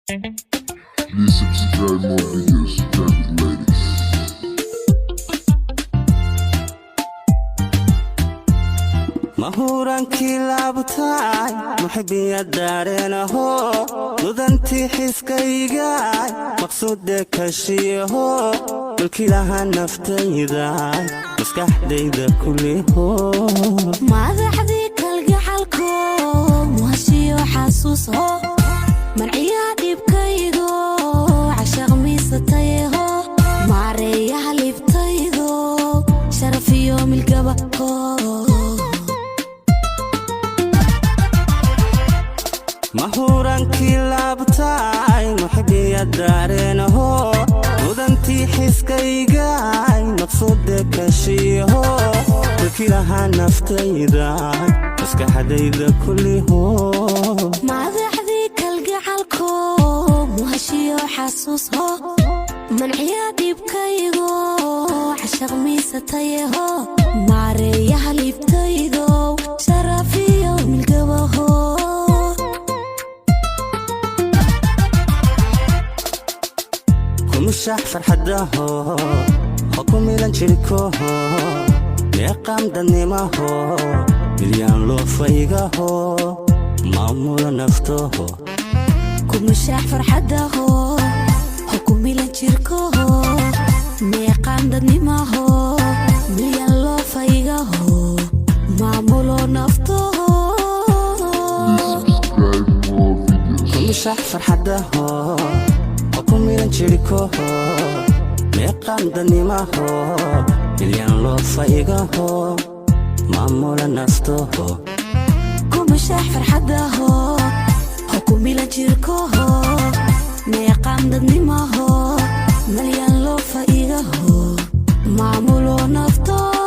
Please subscribe more videos, private ladies. mahurankii laabtaay muxibiya daareenaho mudantii xiskaygaay maqsuude kashiyaho mulkilaha naftaydaay maskaxdayda kuliho madaxdii kalgacalko muhashiyo xasuuso marciyaa dhibkaydo cashaq miisatayeho maareeyaha libtaydo sharafiyo milgaba mahurankii laabtaay muxibiya daareenaho mudantii xiskaygaay maqsuude kashiyaho mulkilaha naftaydaay maskaxdayda kuliho madaxdii kalgacalko muhashiyo xasuuso manciyaa dhibkaygo cashaq miisatayeho maareeyaha libtaydo sharafiyo milgabaho كمشاح فرحدهو حكم لنشركوه يقام دنيماهو مليان لو فايقاهو مامول نفتوه كمشاح فرحدهو حكم لنشركوه يقام دنيماهو مليان لو فايقاهو مامول نفتوه Please subscribe more videos. كمشاح فرحدهو حكم لنشركوه يقام دنيماهو مليان لو فايقاهو مامول نفتوه كمشاح فرحدهو حكم لنشركوه يقام دنيماهو مليان لو فايقاهو مامول نفتوه